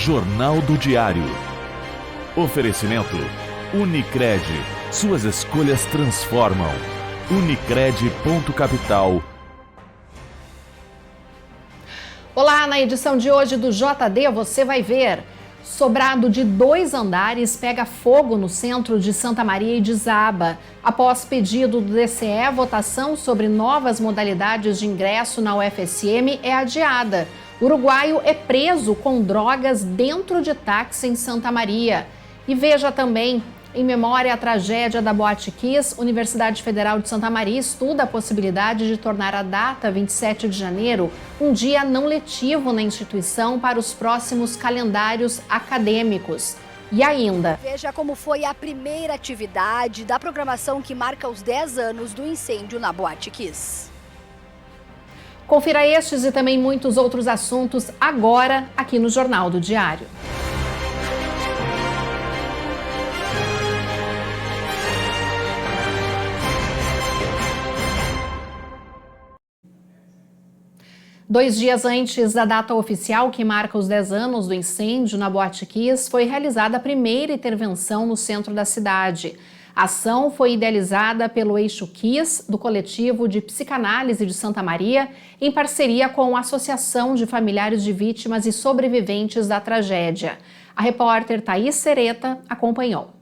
Jornal do Diário. Oferecimento Unicred. Suas escolhas transformam. Unicred.capital. Olá, na edição de hoje do JD você vai ver: sobrado de 2 andares pega fogo no centro de Santa Maria e desaba. Após pedido do DCE, votação sobre novas modalidades de ingresso na UFSM é adiada. Uruguaio é preso com drogas dentro de táxi em Santa Maria. E veja também, em memória à tragédia da Boate Kiss, Universidade Federal de Santa Maria estuda a possibilidade de tornar a data 27 de janeiro um dia não letivo na instituição para os próximos calendários acadêmicos. E ainda, veja como foi a primeira atividade da programação que marca os 10 anos do incêndio na Boate Kiss. Confira estes e também muitos outros assuntos agora aqui no Jornal do Diário. Dois dias antes da data oficial que marca os 10 anos do incêndio na Boate Kiss, foi realizada a primeira intervenção no centro da cidade. A ação foi idealizada pelo Eixo Kiss, do coletivo de psicanálise de Santa Maria, em parceria com a Associação de Familiares de Vítimas e Sobreviventes da Tragédia. A repórter Thaís Sereta acompanhou.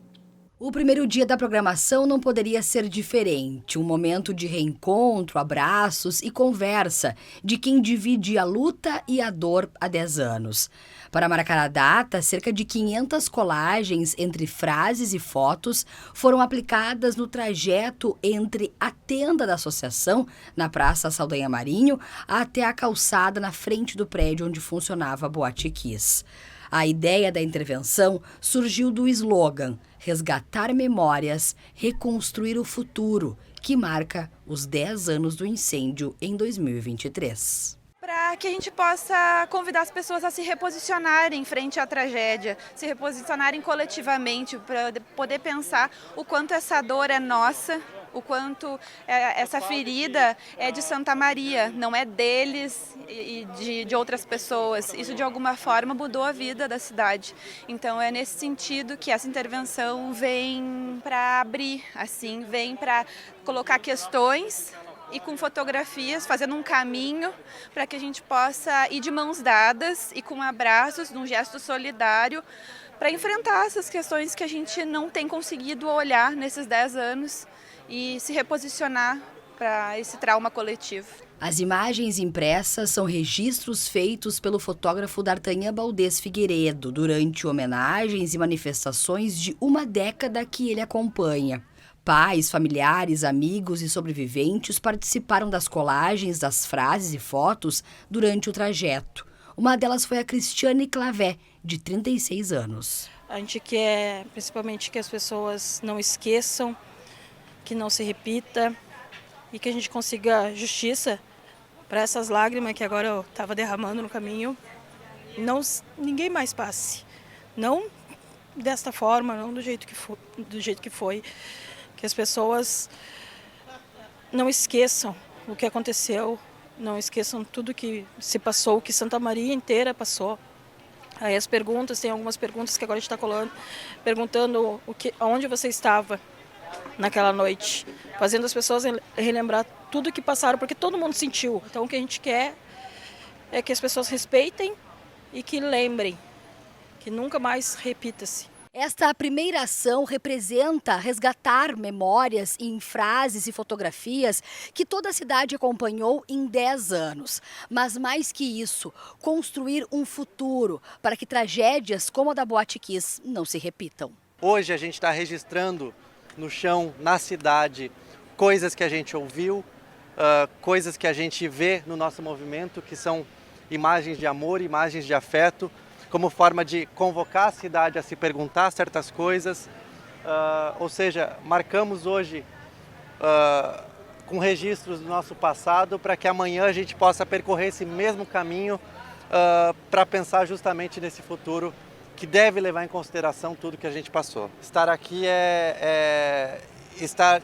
O primeiro dia da programação não poderia ser diferente. Um momento de reencontro, abraços e conversa de quem divide a luta e a dor há 10 anos. Para marcar a data, cerca de 500 colagens entre frases e fotos foram aplicadas no trajeto entre a tenda da associação, na Praça Saldanha Marinho, até a calçada na frente do prédio onde funcionava a Boate Kiss. A ideia da intervenção surgiu do slogan Resgatar Memórias, Reconstruir o Futuro, que marca os 10 anos do incêndio em 2023. Para que a gente possa convidar as pessoas a se reposicionarem frente à tragédia, se reposicionarem coletivamente, para poder pensar o quanto essa dor é nossa, o quanto essa ferida é de Santa Maria, não é deles e de outras pessoas. Isso de alguma forma mudou a vida da cidade. Então é nesse sentido que essa intervenção vem para abrir, assim, vem para colocar questões e com fotografias, fazendo um caminho para que a gente possa ir de mãos dadas e com abraços, num gesto solidário, para enfrentar essas questões que a gente não tem conseguido olhar nesses 10 anos e se reposicionar para esse trauma coletivo. As imagens impressas são registros feitos pelo fotógrafo D'Artagnan Baldez Figueiredo durante homenagens e manifestações de uma década que ele acompanha. Pais, familiares, amigos e sobreviventes participaram das colagens, das frases e fotos durante o trajeto. Uma delas foi a Cristiane Clavé, de 36 anos. A gente quer, principalmente, que as pessoas não esqueçam, que não se repita e que a gente consiga justiça para essas lágrimas que agora eu estava derramando no caminho. Ninguém mais passe. Não desta forma, não do jeito que foi. Que as pessoas não esqueçam o que aconteceu, não esqueçam tudo que se passou, que Santa Maria inteira passou. Aí as perguntas, tem algumas perguntas que agora a gente está colando, perguntando onde você estava naquela noite, fazendo as pessoas relembrar tudo que passaram, porque todo mundo sentiu. Então o que a gente quer é que as pessoas respeitem e que lembrem, que nunca mais repita-se. Esta primeira ação representa resgatar memórias em frases e fotografias que toda a cidade acompanhou em 10 anos. Mas mais que isso, construir um futuro para que tragédias como a da Boate Kiss não se repitam. Hoje a gente está registrando no chão, na cidade, coisas que a gente ouviu, coisas que a gente vê no nosso movimento, que são imagens de amor, imagens de afeto, como forma de convocar a cidade a se perguntar certas coisas. Ou seja, marcamos hoje com registros do nosso passado para que amanhã a gente possa percorrer esse mesmo caminho para pensar justamente nesse futuro que deve levar em consideração tudo que a gente passou. Estar aqui é estar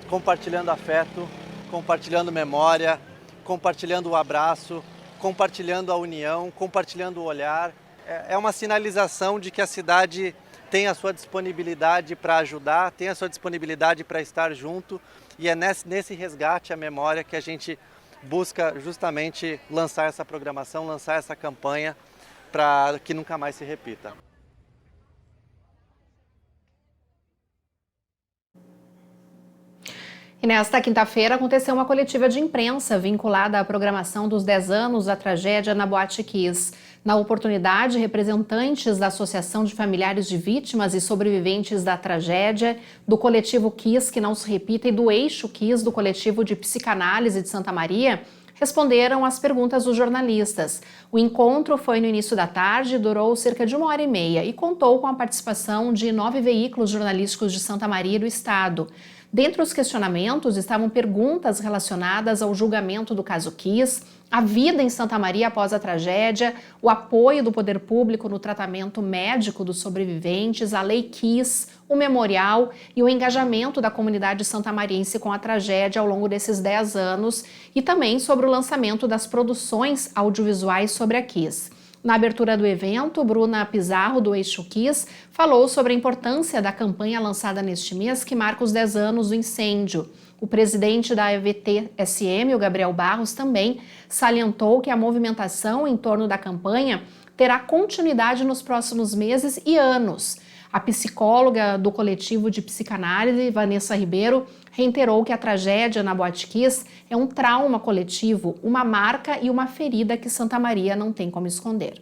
compartilhando afeto, compartilhando memória, compartilhando o abraço, compartilhando a união, compartilhando o olhar. É uma sinalização de que a cidade tem a sua disponibilidade para ajudar, tem a sua disponibilidade para estar junto, e é nesse resgate à memória que a gente busca justamente lançar essa programação, lançar essa campanha para que nunca mais se repita. E nesta quinta-feira aconteceu uma coletiva de imprensa vinculada à programação dos 10 anos da tragédia na Boate Kiss. Na oportunidade, representantes da Associação de Familiares de Vítimas e Sobreviventes da Tragédia, do coletivo Kiss Que Não Se Repita e do Eixo Kiss, do coletivo de Psicanálise de Santa Maria, responderam às perguntas dos jornalistas. O encontro foi no início da tarde, durou cerca de 1h30 e contou com a participação de 9 veículos jornalísticos de Santa Maria e do Estado. Dentre os questionamentos estavam perguntas relacionadas ao julgamento do caso Kiss, a vida em Santa Maria após a tragédia, o apoio do poder público no tratamento médico dos sobreviventes, a Lei Kiss, o memorial e o engajamento da comunidade santamariense com a tragédia ao longo desses 10 anos e também sobre o lançamento das produções audiovisuais sobre a Kiss. Na abertura do evento, Bruna Pizarro, do Eixo Kiss, falou sobre a importância da campanha lançada neste mês que marca os 10 anos do incêndio. O presidente da EVT-SM, o Gabriel Barros, também salientou que a movimentação em torno da campanha terá continuidade nos próximos meses e anos. A psicóloga do coletivo de psicanálise, Vanessa Ribeiro, reiterou que a tragédia na Boate Kiss é um trauma coletivo, uma marca e uma ferida que Santa Maria não tem como esconder.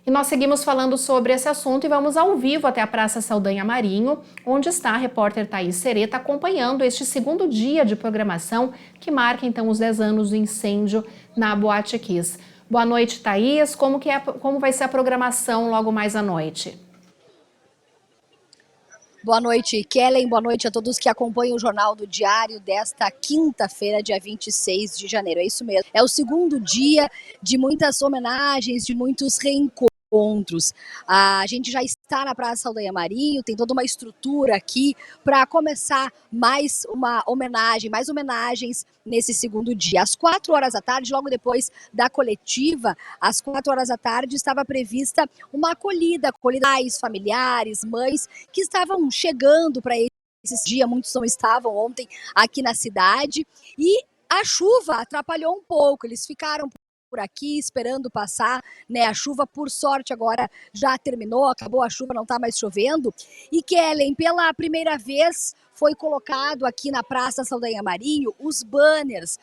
E nós seguimos falando sobre esse assunto e vamos ao vivo até a Praça Saldanha Marinho, onde está a repórter Thaís Sereta acompanhando este segundo dia de programação que marca então os 10 anos do incêndio na Boate Kiss. Boa noite, Thaís. Como vai ser a programação logo mais à noite? Boa noite, Kellen. Boa noite a todos que acompanham o Jornal do Diário desta quinta-feira, dia 26 de janeiro. É isso mesmo. É o segundo dia de muitas homenagens, de muitos reencontros. A gente já está na Praça Saldanha Marinho, tem toda uma estrutura aqui para começar mais homenagens nesse segundo dia. Às 4 horas da tarde, logo depois da coletiva, às 4 horas da tarde, estava prevista uma acolhida pais, familiares, mães que estavam chegando para esse dia, muitos não estavam ontem aqui na cidade, e a chuva atrapalhou um pouco, eles ficaram por aqui esperando passar, né? A chuva, por sorte, agora já terminou, acabou a chuva, não está mais chovendo. E Kellen, pela primeira vez foi colocado aqui na Praça Saldanha Marinho os banners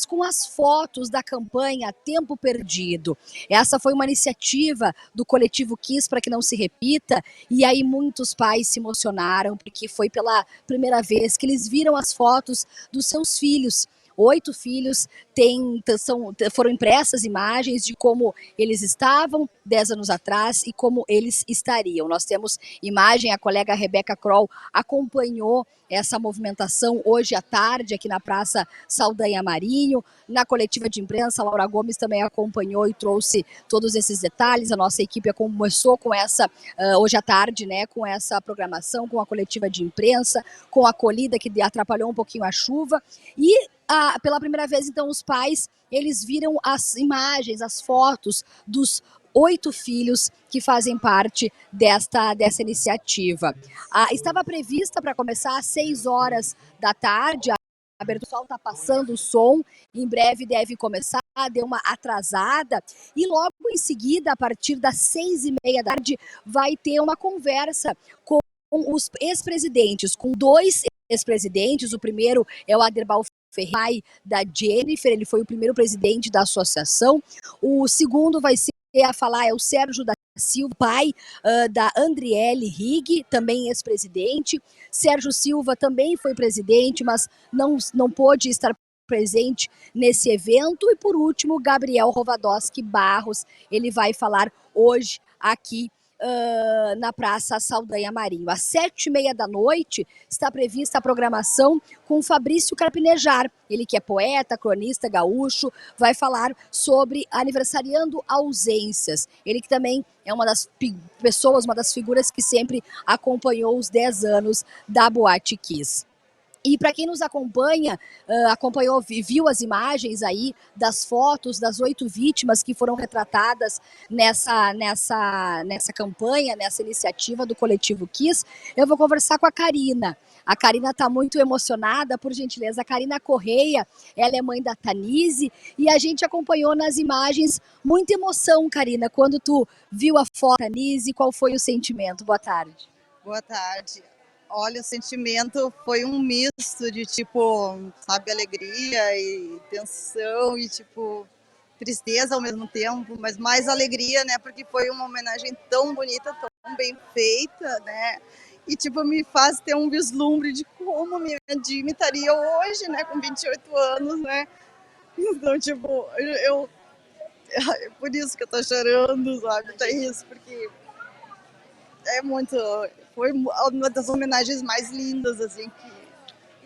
com as fotos da campanha Tempo Perdido. Essa foi uma iniciativa do coletivo Kiss para que não se repita, e aí muitos pais se emocionaram porque foi pela primeira vez que eles viram as fotos dos seus filhos. 8 filhos, foram impressas imagens de como eles estavam 10 anos atrás e como eles estariam. Nós temos imagem, a colega Rebeca Kroll acompanhou essa movimentação hoje à tarde aqui na Praça Saldanha Marinho. Na coletiva de imprensa, Laura Gomes também acompanhou e trouxe todos esses detalhes. A nossa equipe começou com essa, hoje à tarde, né, com essa programação, com a coletiva de imprensa, com a acolhida que atrapalhou um pouquinho a chuva. E pela primeira vez, então, os pais, eles viram as imagens, as fotos dos 8 filhos que fazem parte dessa iniciativa. Estava prevista para começar às 6 horas da tarde, a abertura, o sol está passando o som, em breve deve começar, deu uma atrasada, e logo em seguida, a partir das 6h30 da tarde, vai ter uma conversa com os ex-presidentes, com 2 ex-presidentes. O primeiro é o Aderbal Ferreira, pai da Jennifer, ele foi o primeiro presidente da associação. O segundo vai ser a falar é o Sérgio da Silva, pai da Andriele Rigg, também ex-presidente. Sérgio Silva também foi presidente, mas não pôde estar presente nesse evento. E por último, Gabriel Rovadowski Barros, ele vai falar hoje aqui na Praça Saldanha Marinho. Às 7h30 da noite está prevista a programação com Fabrício Carpinejar, ele que é poeta, cronista gaúcho, vai falar sobre aniversariando ausências. Ele que também é uma das pessoas, uma das figuras que sempre acompanhou os 10 anos da Boate Kiss. E para quem nos acompanha, acompanhou, viu as imagens aí das fotos das 8 vítimas que foram retratadas nessa campanha, nessa iniciativa do Coletivo Kiss, eu vou conversar com a Karina. A Karina está muito emocionada, por gentileza. A Karina Correia, ela é mãe da Tanise e a gente acompanhou nas imagens muita emoção, Karina, quando tu viu a foto da Tanise, qual foi o sentimento? Boa tarde. Boa tarde. Olha, o sentimento foi um misto de tipo, sabe, alegria e tensão e tipo tristeza ao mesmo tempo, mas mais alegria, né? Porque foi uma homenagem tão bonita, tão bem feita, né? E tipo me faz ter um vislumbre de como minha Jimmy estaria hoje, né? Com 28 anos, né? Então, tipo, é por isso que eu tô chorando, sabe? É isso, porque é muito. Foi uma das homenagens mais lindas, assim, que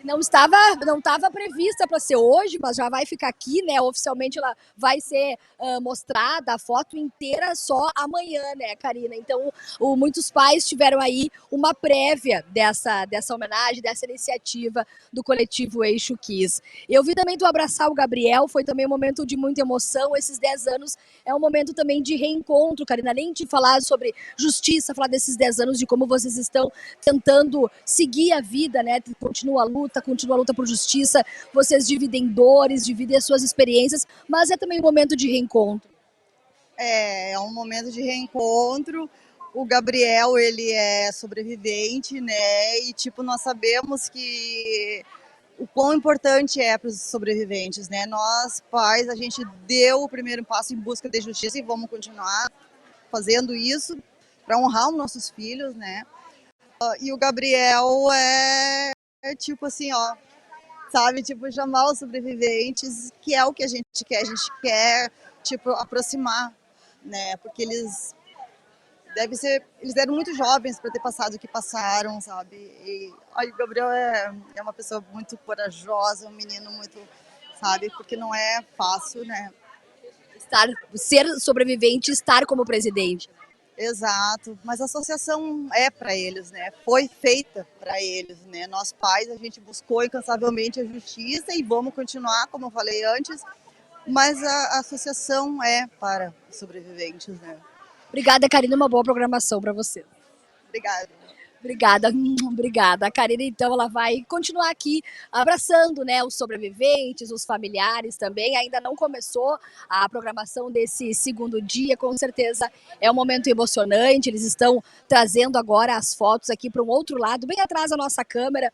Não estava prevista para ser hoje, mas já vai ficar aqui, né? Oficialmente ela vai ser mostrada a foto inteira só amanhã, né, Karina? Então, muitos pais tiveram aí uma prévia dessa homenagem, dessa iniciativa do Coletivo Eixo Kiss. Eu vi também tu abraçar o Gabriel, foi também um momento de muita emoção. Esses 10 anos é um momento também de reencontro, Karina, além de falar sobre justiça, falar desses 10 anos, de como vocês estão tentando seguir a vida, né? Continua a luta por justiça, vocês dividem dores, dividem as suas experiências, mas é também um momento de reencontro. é um momento de reencontro. O Gabriel, ele é sobrevivente, né? E, tipo, nós sabemos que o quão importante é para os sobreviventes, né? Nós, pais, a gente deu o primeiro passo em busca de justiça e vamos continuar fazendo isso para honrar os nossos filhos, né? E o Gabriel é tipo assim, ó, sabe? Tipo, chamar os sobreviventes, que é o que a gente quer, tipo, aproximar, né? Porque eles eram muito jovens para ter passado o que passaram, sabe? E aí, o Gabriel é uma pessoa muito corajosa, um menino muito, sabe? Porque não é fácil, né? Ser sobrevivente, estar como presidente. Exato, mas a associação é para eles, né? Foi feita para eles, né? Nós pais, a gente buscou incansavelmente a justiça e vamos continuar, como eu falei antes, mas a associação é para os sobreviventes, né? Obrigada, Karina, uma boa programação para você. Obrigada. Obrigada. A Karina, então, ela vai continuar aqui abraçando, né, os sobreviventes, os familiares também. Ainda não começou a programação desse segundo dia, com certeza é um momento emocionante. Eles estão trazendo agora as fotos aqui para um outro lado, bem atrás da nossa câmera,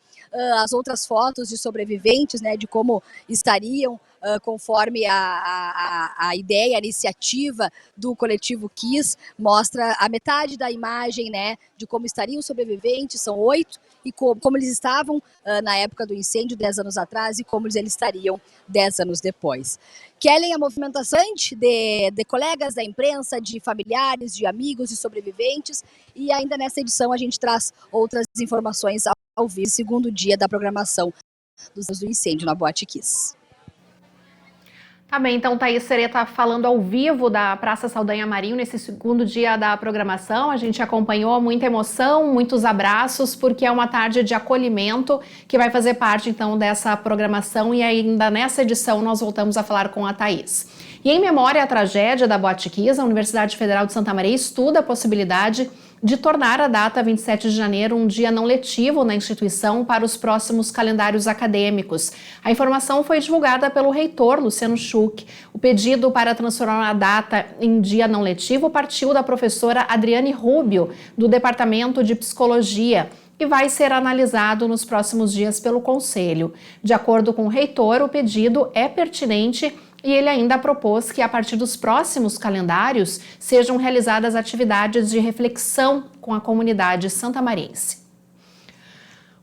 as outras fotos de sobreviventes, né, de como estariam conforme a ideia, a iniciativa do Coletivo Kiss, mostra a metade da imagem, né, de como estariam os sobreviventes, são 8, e como eles estavam na época do incêndio, 10 anos atrás, e como eles estariam 10 anos depois. Kellen, a movimentação de colegas da imprensa, de familiares, de amigos, de sobreviventes, e ainda nessa edição a gente traz outras informações ao vivo, segundo dia da programação do incêndio na Boate Kiss. Tá bem, então Thaís Sereta falando ao vivo da Praça Saldanha Marinho nesse segundo dia da programação. A gente acompanhou muita emoção, muitos abraços, porque é uma tarde de acolhimento que vai fazer parte então dessa programação, e ainda nessa edição nós voltamos a falar com a Thaís. E em memória à tragédia da Boate Kiss, a Universidade Federal de Santa Maria estuda a possibilidade de tornar a data 27 de janeiro um dia não letivo na instituição para os próximos calendários acadêmicos. A informação foi divulgada pelo reitor Luciano Schuch. O pedido para transformar a data em dia não letivo partiu da professora Adriane Rubio, do Departamento de Psicologia, e vai ser analisado nos próximos dias pelo Conselho. De acordo com o reitor, o pedido é pertinente e ele ainda propôs que, a partir dos próximos calendários, sejam realizadas atividades de reflexão com a comunidade santamariense.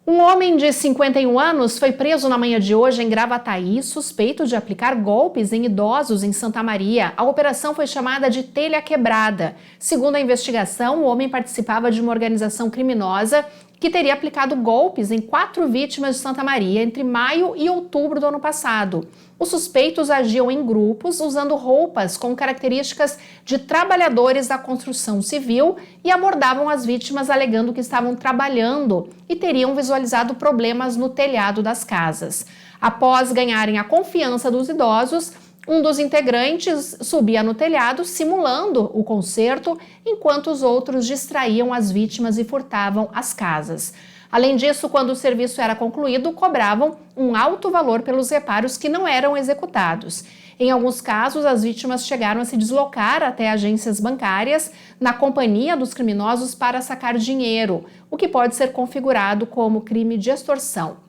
Um homem de 51 anos foi preso na manhã de hoje em Gravataí, suspeito de aplicar golpes em idosos em Santa Maria. A operação foi chamada de telha quebrada. Segundo a investigação, o homem participava de uma organização criminosa que teria aplicado golpes em 4 vítimas de Santa Maria entre maio e outubro do ano passado. Os suspeitos agiam em grupos, usando roupas com características de trabalhadores da construção civil e abordavam as vítimas alegando que estavam trabalhando e teriam visualizado problemas no telhado das casas. Após ganharem a confiança dos idosos, um dos integrantes subia no telhado simulando o concerto, enquanto os outros distraíam as vítimas e furtavam as casas. Além disso, quando o serviço era concluído, cobravam um alto valor pelos reparos que não eram executados. Em alguns casos, as vítimas chegaram a se deslocar até agências bancárias na companhia dos criminosos para sacar dinheiro, o que pode ser configurado como crime de extorsão.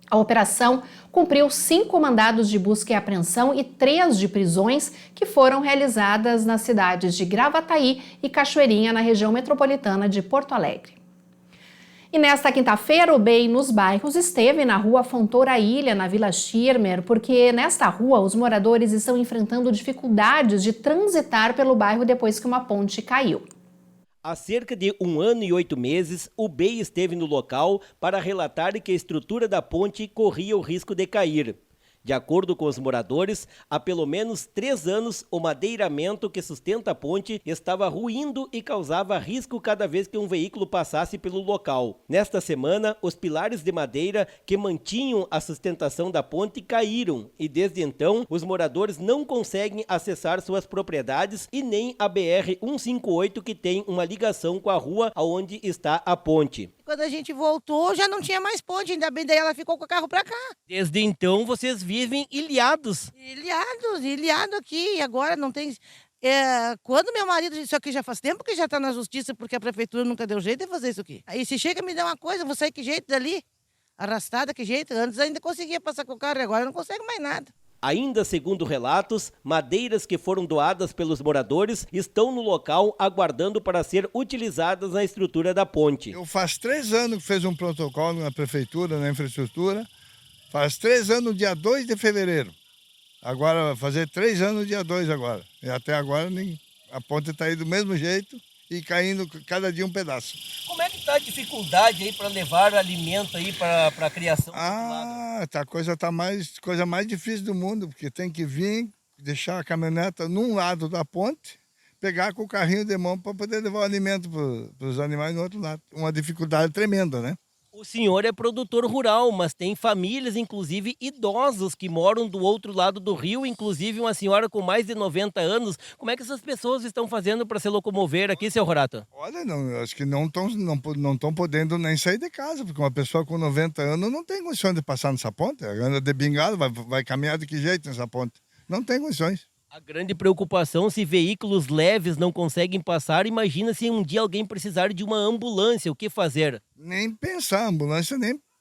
A operação cumpriu 5 mandados de busca e apreensão e 3 de prisões que foram realizadas nas cidades de Gravataí e Cachoeirinha, na região metropolitana de Porto Alegre. E nesta quinta-feira, o BEI nos bairros esteve na rua Fontoura Ilha, na Vila Schirmer, porque nesta rua os moradores estão enfrentando dificuldades de transitar pelo bairro depois que uma ponte caiu. Há cerca de 1 ano e 8 meses, o BEI esteve no local para relatar que a estrutura da ponte corria o risco de cair. De acordo com os moradores, há pelo menos 3 anos, o madeiramento que sustenta a ponte estava ruindo e causava risco cada vez que um veículo passasse pelo local. Nesta semana, os pilares de madeira que mantinham a sustentação da ponte caíram e, desde então, os moradores não conseguem acessar suas propriedades e nem a BR-158, que tem uma ligação com a rua onde está a ponte. Quando a gente voltou, já não tinha mais ponte, ainda bem daí ela ficou com o carro para cá. Desde então, vocês vivem ilhados. Ilhado aqui, e agora não tem... quando meu marido, isso aqui já faz tempo que já está na justiça, porque a prefeitura nunca deu jeito de fazer isso aqui. Aí se chega e me dá uma coisa, vou sair que jeito dali? Arrastada, que jeito? Antes ainda conseguia passar com o carro, agora não consegue mais nada. Ainda segundo relatos, madeiras que foram doadas pelos moradores estão no local aguardando para ser utilizadas na estrutura da ponte. Eu faz 3 anos que fez um protocolo na prefeitura, na infraestrutura. Faz 3 anos, dia 2 de fevereiro. Agora vai fazer 3 anos, dia 2 agora. E até agora a ponte está aí do mesmo jeito e caindo cada dia um pedaço. Como é que está a dificuldade aí para levar alimento aí para a criação? Coisa mais difícil do mundo, porque tem que vir, deixar a caminhoneta num lado da ponte, pegar com o carrinho de mão para poder levar o alimento para os animais no outro lado. Uma dificuldade tremenda, né? O senhor é produtor rural, mas tem famílias, inclusive idosos, que moram do outro lado do rio, inclusive uma senhora com mais de 90 anos. Como é que essas pessoas estão fazendo para se locomover aqui, seu Rorato? Olha, acho que não estão podendo nem sair de casa, porque uma pessoa com 90 anos não tem condições de passar nessa ponte. Anda de bengala, vai caminhar de que jeito nessa ponte? Não tem condições. A grande preocupação, se veículos leves não conseguem passar, imagina se um dia alguém precisar de uma ambulância, o que fazer? Nem pensar, a ambulância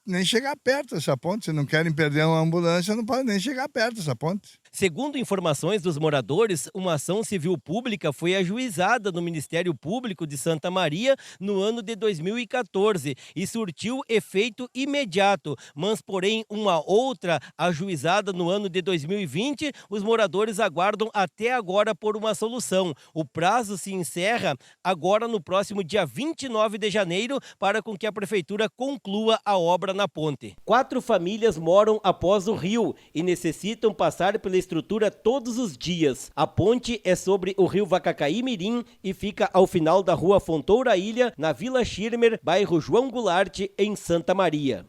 nem chegar perto dessa ponte. Se não querem perder uma ambulância, não podem nem chegar perto dessa ponte. Segundo informações dos moradores, uma ação civil pública foi ajuizada no Ministério Público de Santa Maria no ano de 2014 e surtiu efeito imediato, mas porém uma outra ajuizada no ano de 2020, os moradores aguardam até agora por uma solução. O prazo se encerra agora no próximo dia 29 de janeiro para com que a prefeitura conclua a obra na ponte. 4 famílias moram após o rio e necessitam passar pela estrutura todos os dias. A ponte é sobre o rio Vacacaí-Mirim e fica ao final da rua Fontoura Ilha, na Vila Schirmer, bairro João Goulart, em Santa Maria.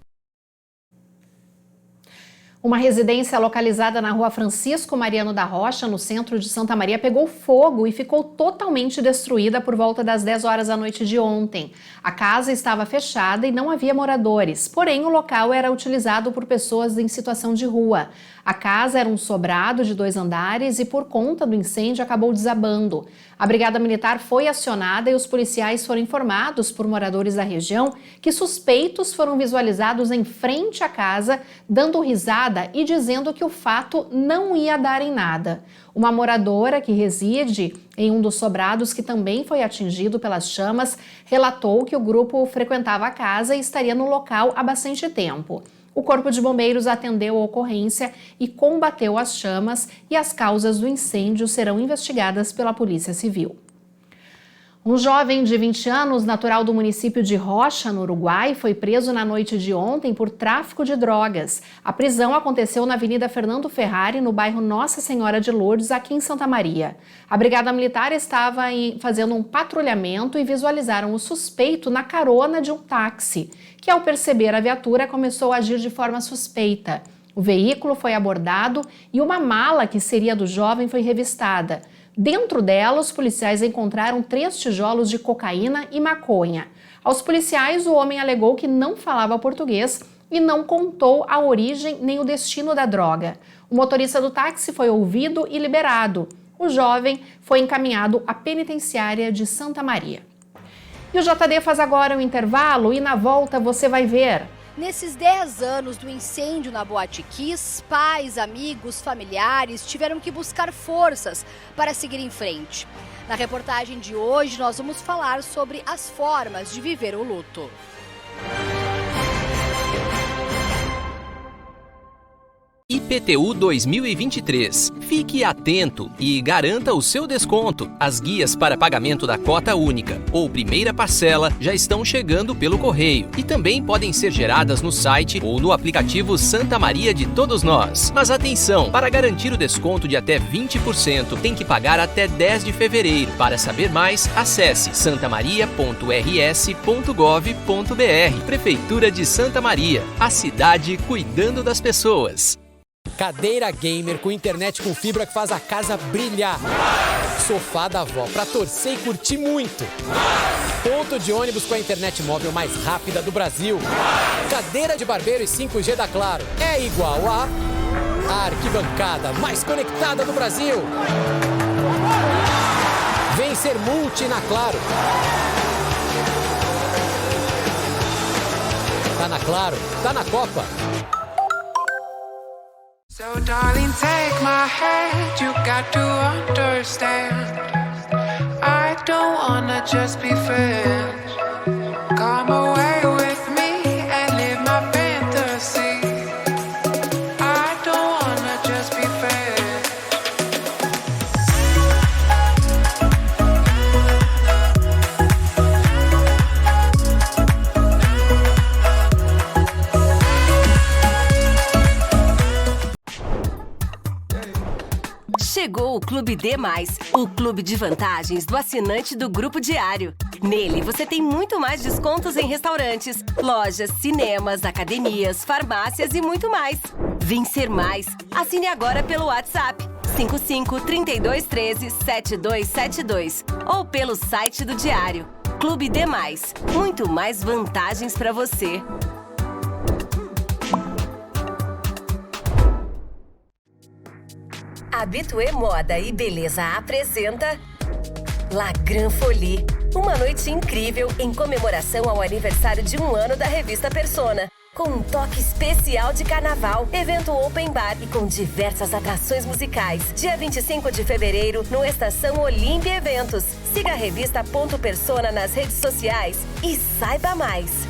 Uma residência localizada na rua Francisco Mariano da Rocha, no centro de Santa Maria, pegou fogo e ficou totalmente destruída por volta das 10 horas da noite de ontem. A casa estava fechada e não havia moradores, porém o local era utilizado por pessoas em situação de rua. A casa era um sobrado de 2 andares e, por conta do incêndio, acabou desabando. A Brigada Militar foi acionada e os policiais foram informados por moradores da região que suspeitos foram visualizados em frente à casa, dando risada e dizendo que o fato não ia dar em nada. Uma moradora que reside em um dos sobrados, que também foi atingido pelas chamas, relatou que o grupo frequentava a casa e estaria no local há bastante tempo. O Corpo de Bombeiros atendeu a ocorrência e combateu as chamas, e as causas do incêndio serão investigadas pela Polícia Civil. Um jovem de 20 anos, natural do município de Rocha, no Uruguai, foi preso na noite de ontem por tráfico de drogas. A prisão aconteceu na Avenida Fernando Ferrari, no bairro Nossa Senhora de Lourdes, aqui em Santa Maria. A Brigada Militar estava fazendo um patrulhamento e visualizaram o suspeito na carona de um táxi, que ao perceber a viatura começou a agir de forma suspeita. O veículo foi abordado e uma mala que seria do jovem foi revistada. Dentro dela, os policiais encontraram 3 tijolos de cocaína e maconha. Aos policiais, o homem alegou que não falava português e não contou a origem nem o destino da droga. O motorista do táxi foi ouvido e liberado. O jovem foi encaminhado à penitenciária de Santa Maria. E o JD faz agora um intervalo e na volta você vai ver. Nesses 10 anos do incêndio na Boate Kiss, pais, amigos, familiares tiveram que buscar forças para seguir em frente. Na reportagem de hoje, nós vamos falar sobre as formas de viver o luto. IPTU 2023. Fique atento e garanta o seu desconto. As guias para pagamento da cota única ou primeira parcela já estão chegando pelo correio e também podem ser geradas no site ou no aplicativo Santa Maria de Todos Nós. Mas atenção, para garantir o desconto de até 20%, tem que pagar até 10 de fevereiro. Para saber mais, acesse santamaria.rs.gov.br. Prefeitura de Santa Maria, a cidade cuidando das pessoas. Cadeira gamer com internet com fibra que faz a casa brilhar. Sofá da avó pra torcer e curtir muito. Ponto de ônibus com a internet móvel mais rápida do Brasil. Cadeira de barbeiro e 5G da Claro é igual a arquibancada mais conectada do Brasil. Vem ser multi na Claro. Tá na Claro, tá na Copa. So darling, take my hand, you got to understand. I don't wanna just be friends. Come away with me and live my fantasy. I don't wanna just be friends. Chegou o Clube D+, o clube de vantagens do assinante do Grupo Diário. Nele, você tem muito mais descontos em restaurantes, lojas, cinemas, academias, farmácias e muito mais. Vem ser mais. Assine agora pelo WhatsApp 55 32 13 7272 ou pelo site do Diário. Clube D+, muito mais vantagens para você. Habitué Moda e Beleza apresenta La Grande Folie, uma noite incrível em comemoração ao aniversário de 1 ano da revista Persona. Com um toque especial de carnaval, evento open bar e com diversas atrações musicais. Dia 25 de fevereiro, no Estação Olímpia Eventos. Siga a revista Persona nas redes sociais e saiba mais.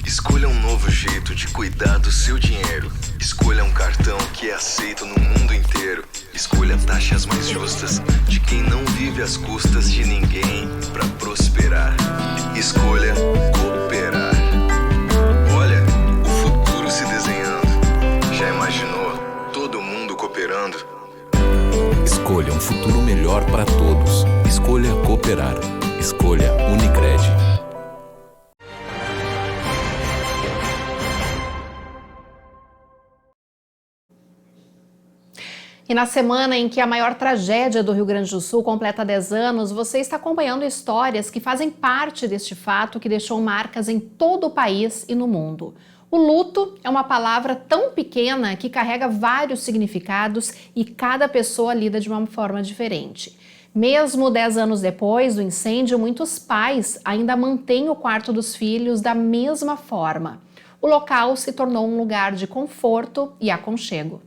Escolha um novo jeito de cuidar do seu dinheiro. Escolha um cartão que é aceito no mundo inteiro. Escolha taxas mais justas de quem não vive às custas de ninguém para prosperar. Escolha cooperar. Olha, o futuro se desenhando. Já imaginou todo mundo cooperando? Escolha um futuro melhor para todos. Escolha cooperar. Escolha Unicred. E na semana em que a maior tragédia do Rio Grande do Sul completa 10 anos, você está acompanhando histórias que fazem parte deste fato que deixou marcas em todo o país e no mundo. O luto é uma palavra tão pequena que carrega vários significados e cada pessoa lida de uma forma diferente. Mesmo 10 anos depois do incêndio, muitos pais ainda mantêm o quarto dos filhos da mesma forma. O local se tornou um lugar de conforto e aconchego.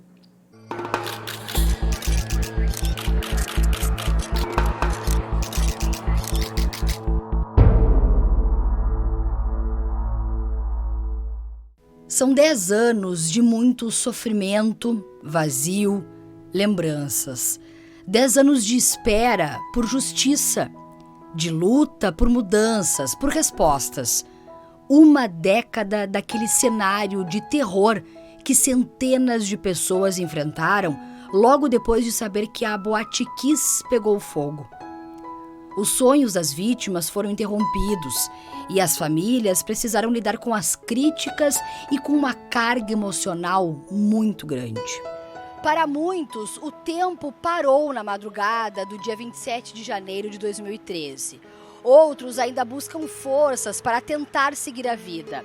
São 10 anos de muito sofrimento, vazio, lembranças. 10 anos de espera por justiça, de luta por mudanças, por respostas. Uma década daquele cenário de terror que centenas de pessoas enfrentaram logo depois de saber que a Boate Kiss pegou fogo. Os sonhos das vítimas foram interrompidos e as famílias precisaram lidar com as críticas e com uma carga emocional muito grande. Para muitos, o tempo parou na madrugada do dia 27 de janeiro de 2013. Outros ainda buscam forças para tentar seguir a vida.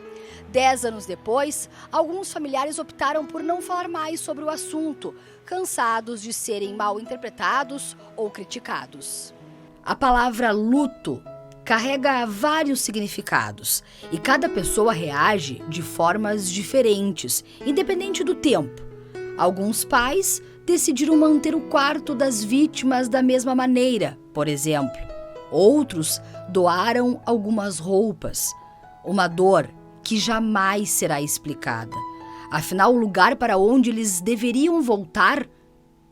10 anos depois, alguns familiares optaram por não falar mais sobre o assunto, cansados de serem mal interpretados ou criticados. A palavra luto carrega vários significados e cada pessoa reage de formas diferentes, independente do tempo. Alguns pais decidiram manter o quarto das vítimas da mesma maneira, por exemplo. Outros doaram algumas roupas. Uma dor que jamais será explicada. Afinal, o lugar para onde eles deveriam voltar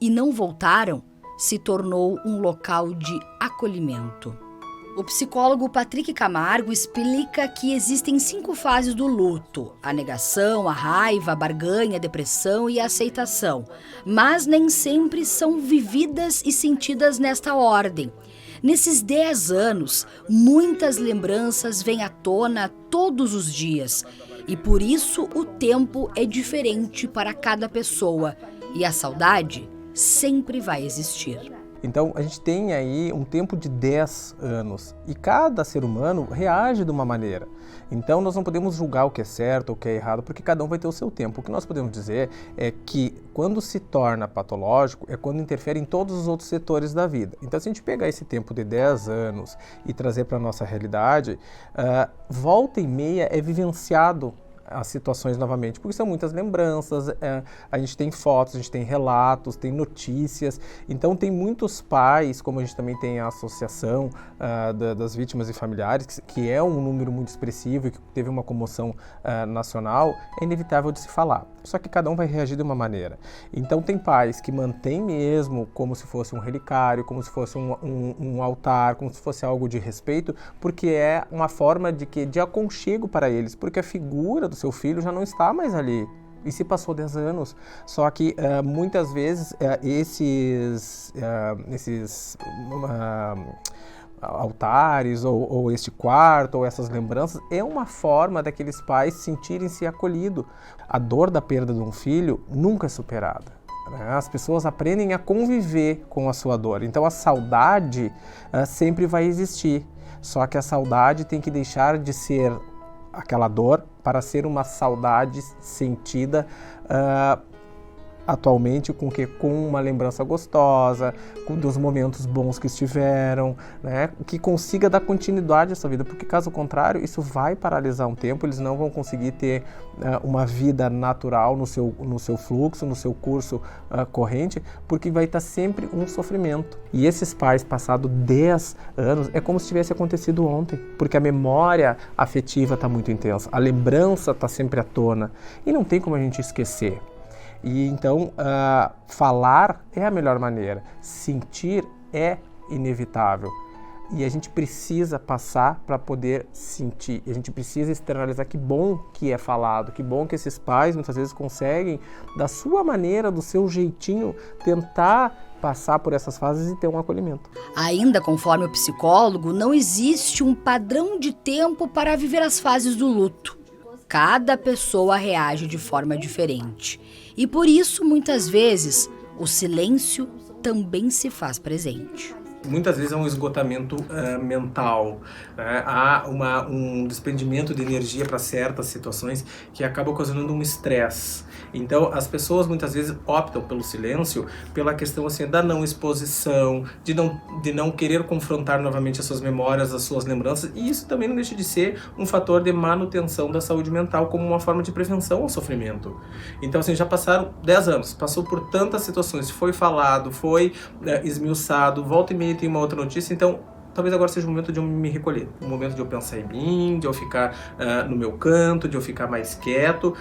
e não voltaram se tornou um local de acolhimento. O psicólogo Patrick Camargo explica que existem 5 fases do luto: a negação, a raiva, a barganha, a depressão e a aceitação. Mas nem sempre são vividas e sentidas nesta ordem. Nesses 10 anos, muitas lembranças vêm à tona todos os dias. E por isso o tempo é diferente para cada pessoa. E a saudade sempre vai existir. Então, a gente tem aí um tempo de 10 anos e cada ser humano reage de uma maneira. Então, nós não podemos julgar o que é certo ou o que é errado, porque cada um vai ter o seu tempo. O que nós podemos dizer é que quando se torna patológico é quando interfere em todos os outros setores da vida. Então, se a gente pegar esse tempo de 10 anos e trazer para a nossa realidade, volta e meia é vivenciado as situações novamente, porque são muitas lembranças, a gente tem fotos, a gente tem relatos, tem notícias, então tem muitos pais, como a gente também tem a associação das vítimas e familiares, que é um número muito expressivo e que teve uma comoção nacional, é inevitável de se falar, só que cada um vai reagir de uma maneira. Então tem pais que mantêm mesmo como se fosse um relicário, como se fosse um altar, como se fosse algo de respeito, porque é uma forma de aconchego para eles, porque a figura do seu filho já não está mais ali. E se passou 10 anos. Só que muitas vezes esses altares ou este quarto ou essas lembranças é uma forma daqueles pais sentirem-se acolhidos. A dor da perda de um filho nunca é superada. As pessoas aprendem a conviver com a sua dor. Então a saudade sempre vai existir. Só que a saudade tem que deixar de ser aquela dor para ser uma saudade sentida atualmente com uma lembrança gostosa, com dos momentos bons que estiveram, né? Que consiga dar continuidade à sua vida, porque caso contrário isso vai paralisar um tempo, eles não vão conseguir ter uma vida natural no seu fluxo, no seu curso corrente, porque vai estar sempre um sofrimento. E esses pais, passados 10 anos, é como se tivesse acontecido ontem, porque a memória afetiva está muito intensa, a lembrança está sempre à tona, e não tem como a gente esquecer. E então, falar é a melhor maneira, sentir é inevitável. E a gente precisa passar para poder sentir, e a gente precisa externalizar. Que bom que é falado, que bom que esses pais muitas vezes conseguem, da sua maneira, do seu jeitinho, tentar passar por essas fases e ter um acolhimento. Ainda conforme o psicólogo, não existe um padrão de tempo para viver as fases do luto. Cada pessoa reage de forma diferente. E por isso, muitas vezes, o silêncio também se faz presente. Muitas vezes é um esgotamento mental, né? Há um desprendimento de energia para certas situações que acaba ocasionando um estresse. Então as pessoas muitas vezes optam pelo silêncio pela questão assim, da não exposição, de não querer confrontar novamente as suas memórias, as suas lembranças, e isso também não deixa de ser um fator de manutenção da saúde mental como uma forma de prevenção ao sofrimento. Então assim, já passaram 10 anos, passou por tantas situações, foi falado, foi esmiuçado, volta e meia tem uma outra notícia, então talvez agora seja o momento de eu me recolher, o momento de eu pensar em mim, de eu ficar no meu canto, de eu ficar mais quieto,